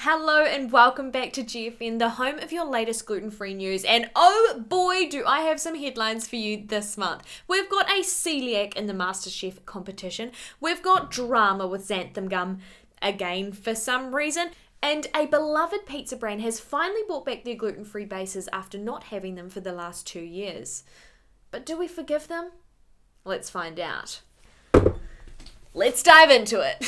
Hello and welcome back to GFN, the home of your latest gluten-free news. And oh boy, do I have some headlines for you this month. We've got a celiac in the MasterChef competition. We've got drama with Xanthan gum again for some reason. And a beloved pizza brand has finally brought back their gluten-free bases after not having them for the last 2 years. But do we forgive them? Let's find out. Let's dive into it.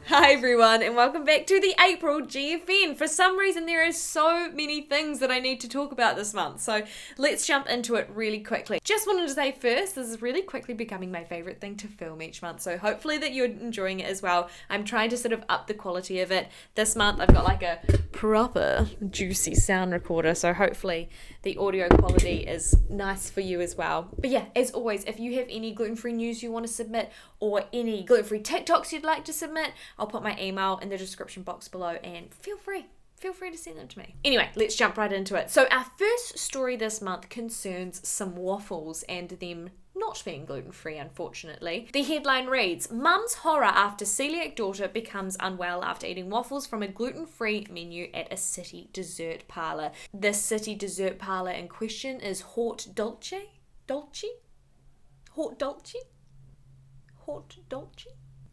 Hi everyone and welcome back to the April GFN. For some reason there are so many things that I need to talk about this month, so let's jump into it really quickly. Just wanted to say first, this is really quickly becoming my favourite thing to film each month, so hopefully that you're enjoying it as well. I'm trying to sort of up the quality of it. This month I've got like a proper juicy sound recorder, so hopefully the audio quality is nice for you as well. But yeah, as always, if you have any gluten-free news you want to submit or any gluten-free TikToks you'd like to submit, I'll put my email in the description box below and feel free to send them to me. Anyway, let's jump right into it. So our first story this month concerns some waffles and them not being gluten-free, unfortunately. The headline reads, Mum's horror after celiac daughter becomes unwell after eating waffles from a gluten-free menu at a city dessert parlour. The city dessert parlour in question is Hort Dolce? Hort Dolce?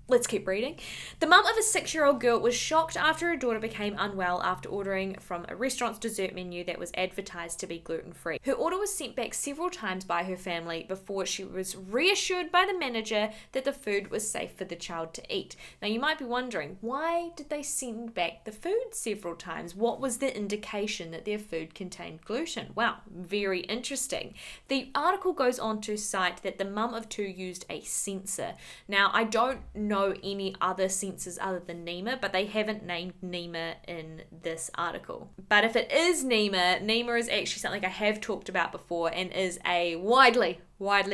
Let's keep reading. The mum of a 6-year-old girl was shocked after her daughter became unwell after ordering from a restaurant's dessert menu that was advertised to be gluten-free. Her order was sent back several times by her family before she was reassured by the manager that the food was safe for the child to eat. Now you might be wondering, why did they send back the food several times? What was the indication that their food contained gluten? Wow, very interesting. The article goes on to cite that the mum of 2 used a sensor. Now I don't know any other sensors other than NEMA, but they haven't named NEMA in this article. But if it is NEMA is actually something I have talked about before and is a widely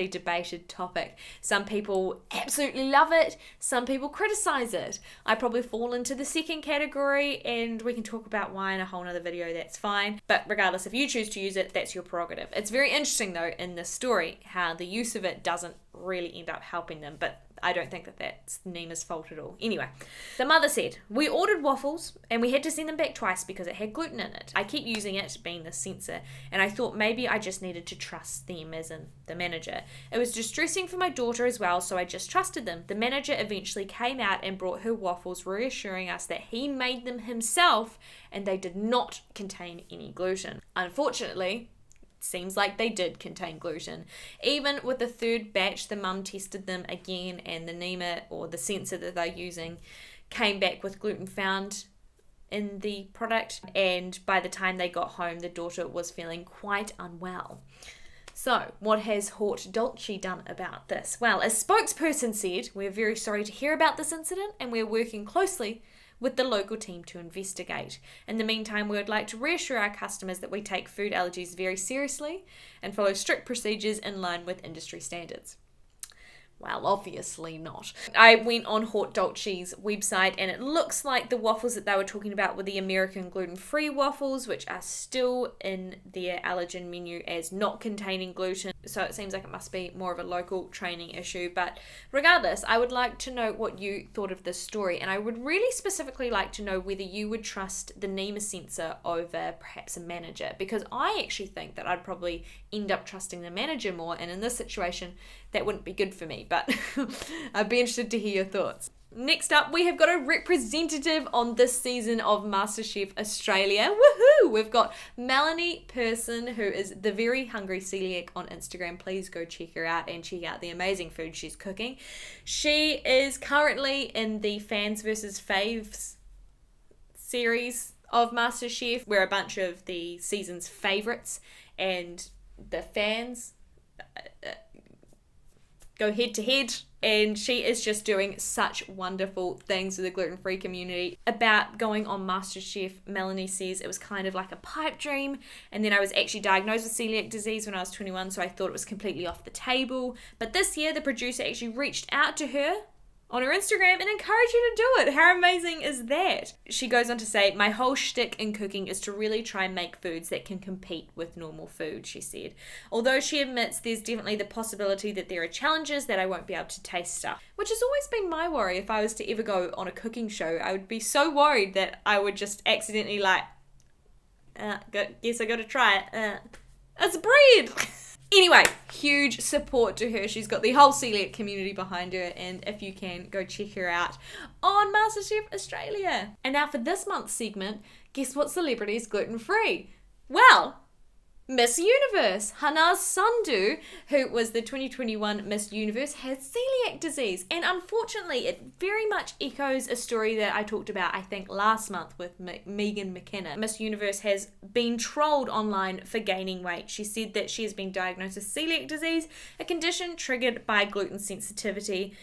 debated topic. Some people absolutely love it, some people criticize it. I probably fall into the second category and we can talk about why in a whole nother video, that's fine. But regardless, if you choose to use it, that's your prerogative. It's very interesting though in this story how the use of it doesn't really end up helping them, but I don't think that that's NEMA's fault at all. Anyway, the mother said, we ordered waffles and we had to send them back twice because it had gluten in it. I keep using it, being the sensor, and I thought maybe I just needed to trust them, as in the manager. It was distressing for my daughter as well, so I just trusted them. The manager eventually came out and brought her waffles, reassuring us that he made them himself and they did not contain any gluten. Unfortunately, seems like they did contain gluten. Even with the third batch, the mum tested them again and the NEMA, or the sensor that they're using, came back with gluten found in the product, and by the time they got home, the daughter was feeling quite unwell. So, what has Hort Dolce done about this? Well, a spokesperson said, we're very sorry to hear about this incident and we're working closely with the local team to investigate. In the meantime, we would like to reassure our customers that we take food allergies very seriously and follow strict procedures in line with industry standards. Well, obviously not. I went on Hort Dolce's website and it looks like the waffles that they were talking about were the American gluten-free waffles, which are still in their allergen menu as not containing gluten. So it seems like it must be more of a local training issue. But regardless, I would like to know what you thought of this story. And I would really specifically like to know whether you would trust the NEMA sensor over perhaps a manager. Because I actually think that I'd probably end up trusting the manager more. And in this situation, that wouldn't be good for me. But I'd be interested to hear your thoughts. Next up, we have got a representative on this season of MasterChef Australia. Woohoo! We've got Melanie Person, who is the Very Hungry Celiac on Instagram. Please go check her out and check out the amazing food she's cooking. She is currently in the Fans vs. Faves series of MasterChef, where a bunch of the season's favourites and the fans go head to head, and she is just doing such wonderful things with the gluten-free community. About going on MasterChef, Melanie says it was kind of like a pipe dream, and then I was actually diagnosed with celiac disease when I was 21, so I thought it was completely off the table. But this year, the producer actually reached out to her on her Instagram and encourage you to do it. How amazing is that? She goes on to say, my whole shtick in cooking is to really try and make foods that can compete with normal food, she said. Although she admits there's definitely the possibility that there are challenges that I won't be able to taste stuff, which has always been my worry. If I was to ever go on a cooking show, I would be so worried that I would just accidentally guess I gotta try it. It's bread! Anyway, huge support to her. She's got the whole celiac community behind her, and if you can, go check her out on MasterChef Australia. And now for this month's segment, guess what celebrity is gluten-free? Well, Miss Universe. Hannah's Sandhu, who was the 2021 Miss Universe, has celiac disease. And unfortunately, it very much echoes a story that I talked about, I think, last month with Megan McKenna. Miss Universe has been trolled online for gaining weight. She said that she has been diagnosed with celiac disease, a condition triggered by gluten sensitivity.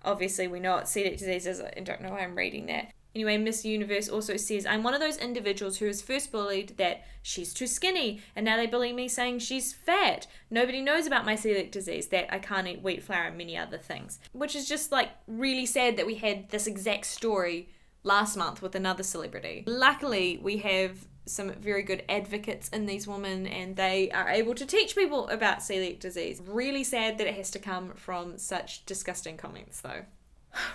Obviously, we know what celiac disease is. I don't know why I'm reading that. Anyway, Miss Universe also says, I'm one of those individuals who was first bullied that she's too skinny, and now they bully me saying she's fat. Nobody knows about my celiac disease, that I can't eat wheat flour and many other things. Which is just really sad that we had this exact story last month with another celebrity. Luckily, we have some very good advocates in these women, and they are able to teach people about celiac disease. Really sad that it has to come from such disgusting comments though.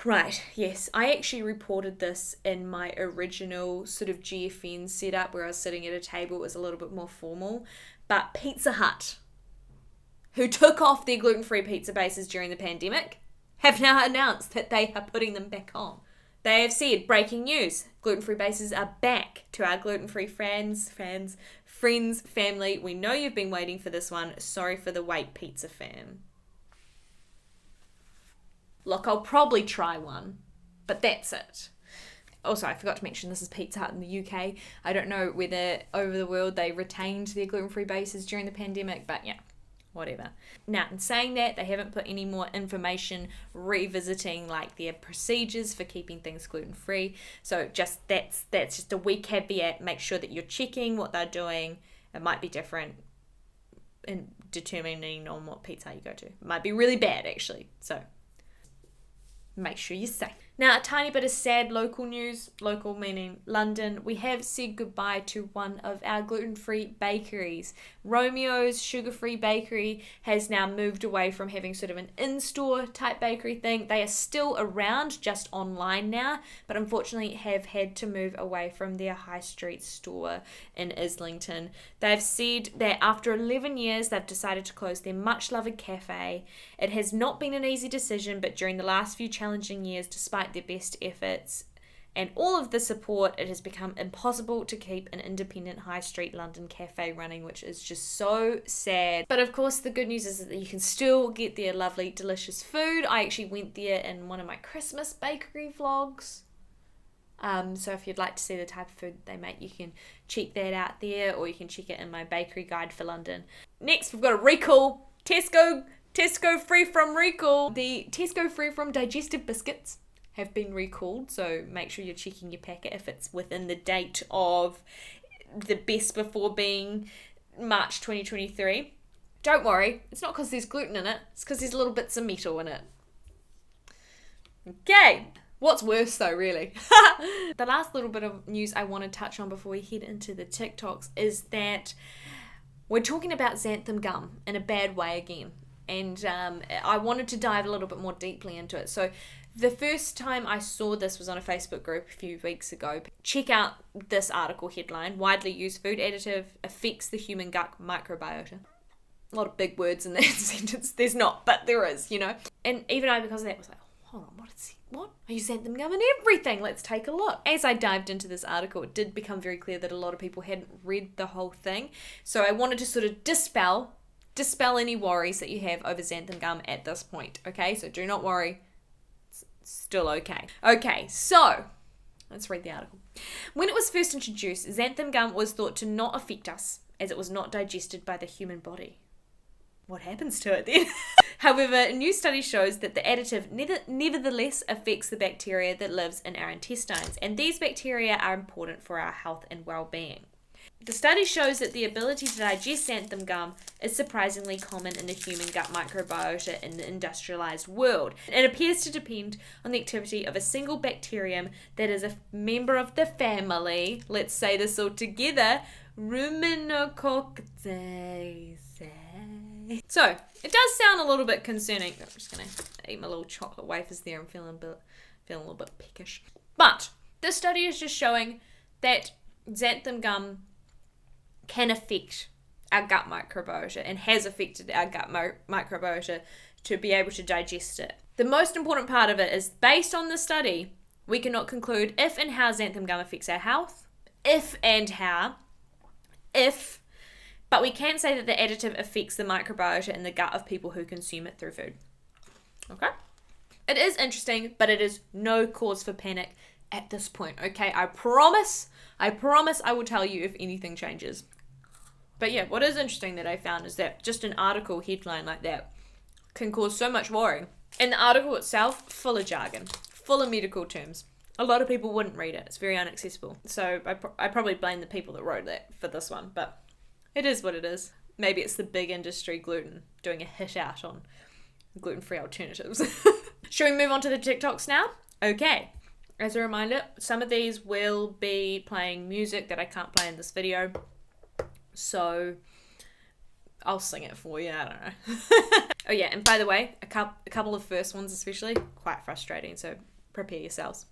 Right, yes, I actually reported this in my original sort of GFN setup where I was sitting at a table. It was a little bit more formal, but Pizza Hut, who took off their gluten-free pizza bases during the pandemic, have now announced that they are putting them back on. They have said, breaking news, gluten-free bases are back. To our gluten-free friends, family. We know you've been waiting for this one. Sorry for the wait, pizza fam. Look, I'll probably try one, but that's it. Also, I forgot to mention this is Pizza Hut in the UK. I don't know whether over the world they retained their gluten-free bases during the pandemic, but yeah, whatever. Now, in saying that, they haven't put any more information revisiting their procedures for keeping things gluten-free. So that's just a wee caveat. Make sure that you're checking what they're doing. It might be different in determining on what Pizza Hut you go to. It might be really bad, actually. So make sure you're safe. Now, a tiny bit of sad local news, local meaning London. We have said goodbye to one of our gluten-free bakeries. Romeo's Sugar-Free Bakery has now moved away from having sort of an in-store type bakery thing. They are still around, just online now, but unfortunately have had to move away from their high street store in Islington. They've said that after 11 years, they've decided to close their much-loved cafe. It has not been an easy decision, but during the last few challenging years, despite their best efforts and all of the support, it has become impossible to keep an independent high street London cafe running, which is just so sad. But of course, the good news is that you can still get their lovely, delicious food. I actually went there in one of my Christmas bakery vlogs. So if you'd like to see the type of food they make, you can check that out there, or you can check it in my bakery guide for London. Next, we've got a recall. Tesco free from recall. The Tesco free from digestive biscuits have been recalled, so make sure you're checking your packet if it's within the date of the best before being March 2023. Don't worry, it's not because there's gluten in it, it's because there's little bits of metal in it. Okay, what's worse though, really? The last little bit of news I want to touch on before we head into the TikToks is that we're talking about xanthan gum in a bad way again. And I wanted to dive a little bit more deeply into it. So the first time I saw this was on a Facebook group a few weeks ago. Check out this article headline: widely used food additive affects the human gut microbiota. A lot of big words in that sentence. There's not, but there is, And even I, because of that, was like, hold on, what? I use xanthan gum in everything. Let's take a look. As I dived into this article, it did become very clear that a lot of people hadn't read the whole thing. So I wanted to sort of dispel any worries that you have over xanthan gum at this point, okay? So do not worry. It's still okay. Okay, so let's read the article. When it was first introduced, xanthan gum was thought to not affect us as it was not digested by the human body. What happens to it then? However, a new study shows that the additive nevertheless affects the bacteria that lives in our intestines, and these bacteria are important for our health and well-being. The study shows that the ability to digest xanthan gum is surprisingly common in the human gut microbiota in the industrialized world. It appears to depend on the activity of a single bacterium that is a member of the family, let's say this all together, Ruminococcaceae. So, it does sound a little bit concerning. I'm just going to eat my little chocolate wafers there. I'm feeling a little bit peckish. But this study is just showing that xanthan gum can affect our gut microbiota and has affected our gut microbiota to be able to digest it. The most important part of it is, based on the study, we cannot conclude if and how xanthan gum affects our health, but we can say that the additive affects the microbiota in the gut of people who consume it through food. Okay? It is interesting, but it is no cause for panic at this point, okay? I promise I will tell you if anything changes. But yeah, what is interesting that I found is that just an article headline like that can cause so much worry. And the article itself, full of jargon, full of medical terms. A lot of people wouldn't read it. It's very inaccessible. So I probably blame the people that wrote that for this one, but it is what it is. Maybe it's the big industry gluten doing a hit out on gluten-free alternatives. Should we move on to the TikToks now? Okay. As a reminder, some of these will be playing music that I can't play in this video. So I'll sing it for you. I don't know. Oh yeah, and by the way, a couple of first ones especially, quite frustrating. So prepare yourselves.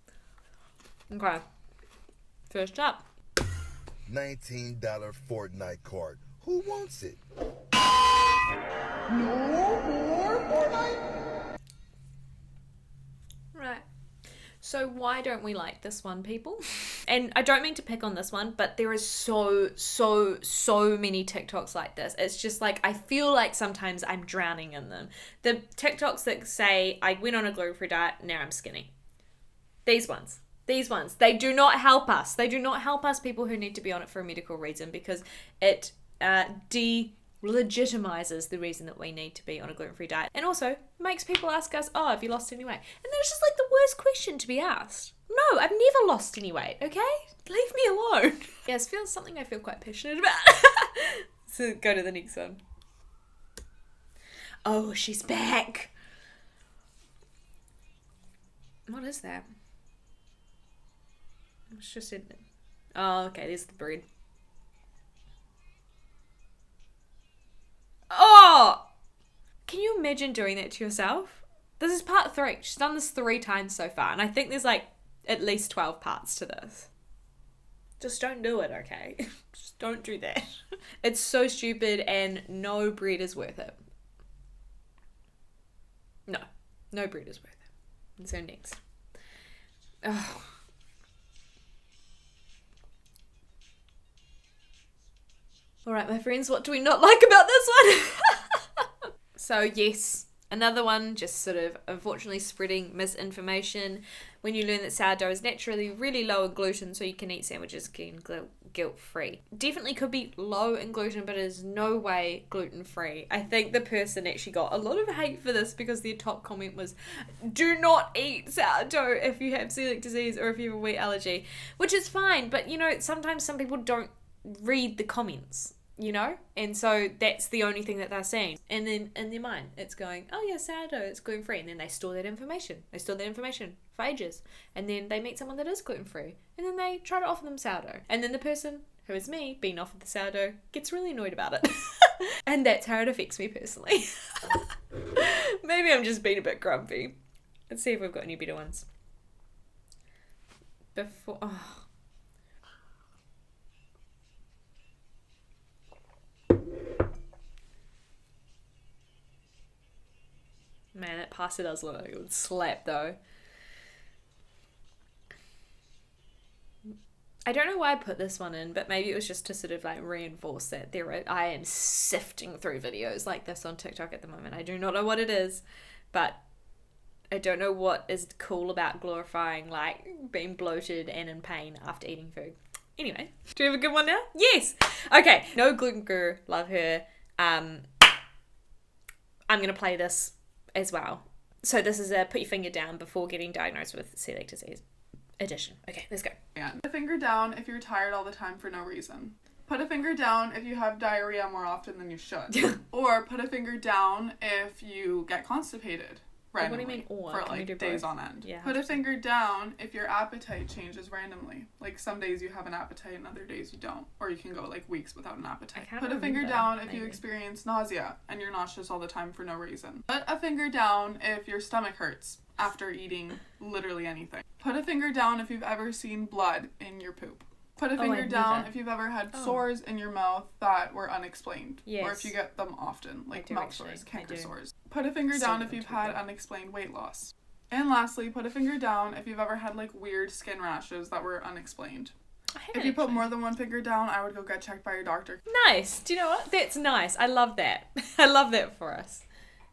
Okay. First up. $19 Fortnite card. Who wants it? No more Fortnite? Right. So why don't we like this one, people? And I don't mean to pick on this one, but there is so many TikToks like this. It's just like, I feel like sometimes I'm drowning in them. The TikToks that say, I went on a gluten-free diet, now I'm skinny. These ones, they do not help us. They do not help us people who need to be on it for a medical reason, because it legitimizes the reason that we need to be on a gluten-free diet, and also makes people ask us, oh, have you lost any weight? And that's just like the worst question to be asked. No, I've never lost any weight, okay? Leave me alone. Yes, feels something I feel quite passionate about. So go to the next one. Oh, she's back. What is that? It's just in. Oh, okay, there's the bread. Oh! Can you imagine doing that to yourself? This is part 3. She's done this 3 times so far, and I think there's like at least 12 parts to this. Just don't do it, okay? Just don't do that. It's so stupid, and no bread is worth it. No bread is worth it. So next. Oh. Alright, my friends, what do we not like about this one? So yes, another one just sort of unfortunately spreading misinformation. When you learn that sourdough is naturally really low in gluten, so you can eat sandwiches again guilt-free. Definitely could be low in gluten, but it is no way gluten-free. I think the person actually got a lot of hate for this because their top comment was, do not eat sourdough if you have celiac disease or if you have a wheat allergy, which is fine, but you know, sometimes some people don't read the comments, you know, and so that's the only thing that they're seeing, and then in their mind it's going, oh yeah, sourdough, it's gluten-free, and then they store that information for ages, and then they meet someone that is gluten-free, and then they try to offer them sourdough, and then the person, who is me, being offered the sourdough, gets really annoyed about it. And that's how it affects me personally. Maybe I'm just being a bit grumpy. Let's see if we've got any better ones. Man, that pasta does look like it would slap though. I don't know why I put this one in, but maybe it was just to sort of like reinforce that I am sifting through videos like this on TikTok at the moment. I do not know what it is, but I don't know what is cool about glorifying like being bloated and in pain after eating food. Anyway, do you have a good one now? Yes! Okay, no gluten guru, love her. I'm going to play this as well. So this is a put your finger down before getting diagnosed with celiac disease edition. Okay, let's go. And put the finger down if you're tired all the time for no reason. Put a finger down if you have diarrhea more often than you should. Or put a finger down if you get constipated randomly. What do you mean, or? For Can we like do days both? on end. Yeah, Put a 100%. finger down if your appetite changes randomly. Like some days you have an appetite and other days you don't. Or you can go like weeks without an appetite. I can't Put a finger remember, down if you maybe. experience nausea and you're nauseous all the time for no reason. Put a finger down if your stomach hurts after eating literally anything. Put a finger down if you've ever seen blood in your poop. Put a finger I've down never. if you've ever had sores in your mouth that were unexplained. Or Yes. if you get them often, like do mouth actually, sores, I canker do. sores. Put a finger Still down get if them you've too, had though. unexplained weight loss. And lastly, put a finger down if you've ever had like weird skin rashes that were unexplained. I haven't If you put actually. more than one finger down, I would go get checked by your doctor. Nice. Do you know what? That's nice. I love that. I love that for us.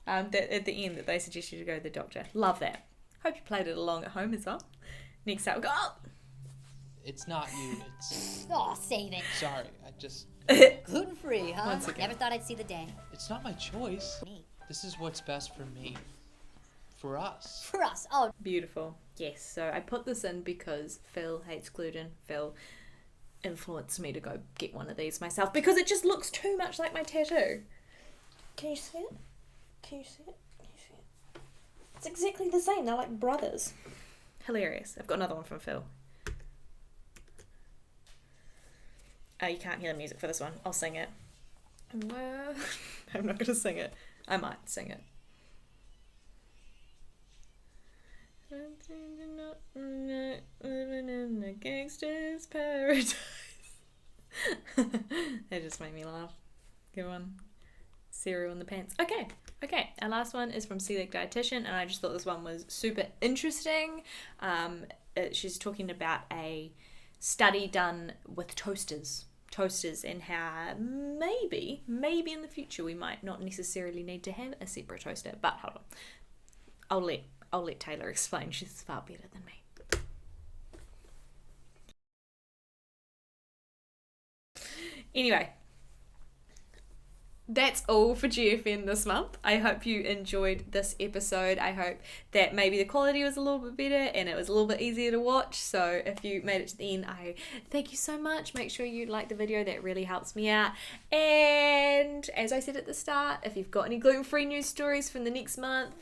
That at the end that they suggest you to go to the doctor. Love that. Hope you played it along at home as well. Next up, we go. Oh! It's not you. It's Oh, save it. sorry. I just. Gluten free, huh? Once again. Never thought I'd see the day. It's not my choice. Me. This is what's best for me. For us. For us. Oh, Beautiful. Yes. So I put this in because Phil hates gluten. Phil influenced me to go get one of these myself because it just looks too much like my tattoo. Can you see it? Can you see it? Can you see it? It's exactly the same. They're like brothers. Hilarious. I've got another one from Phil. You can't hear the music for this one. I'll sing it. Well, I'm not going to sing it. I might sing it. Living in a gangster's paradise. That just made me laugh. Good one. Cereal in the pants. Okay. Our last one is from Coeliac Dietitian, and I just thought this one was super interesting. She's talking about a study done with toasters and how maybe in the future we might not necessarily need to have a separate toaster. But hold on, I'll let Taylor explain. She's far better than me. Anyway, that's all for GFN this month. I hope you enjoyed this episode. I hope that maybe the quality was a little bit better and it was a little bit easier to watch. So if you made it to the end, I thank you so much. Make sure you like the video. That really helps me out. And as I said at the start, if you've got any gluten-free news stories from the next month,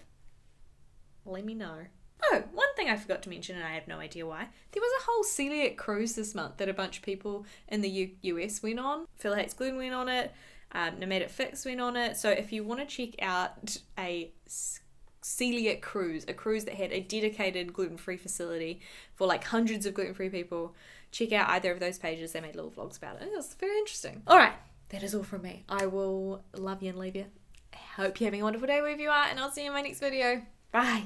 let me know. Oh, one thing I forgot to mention, and I have no idea why. There was a whole celiac cruise this month that a bunch of people in the US went on. Phil Hates Gluten went on it. Nomadic Fix went on it. So if you want to check out a celiac cruise, a cruise that had a dedicated gluten-free facility for like hundreds of gluten-free people, check out either of those pages. They made little vlogs about it. It was very interesting. All right, that is all from me. I will love you and leave you. I hope you're having a wonderful day wherever you are, and I'll see you in my next video. Bye.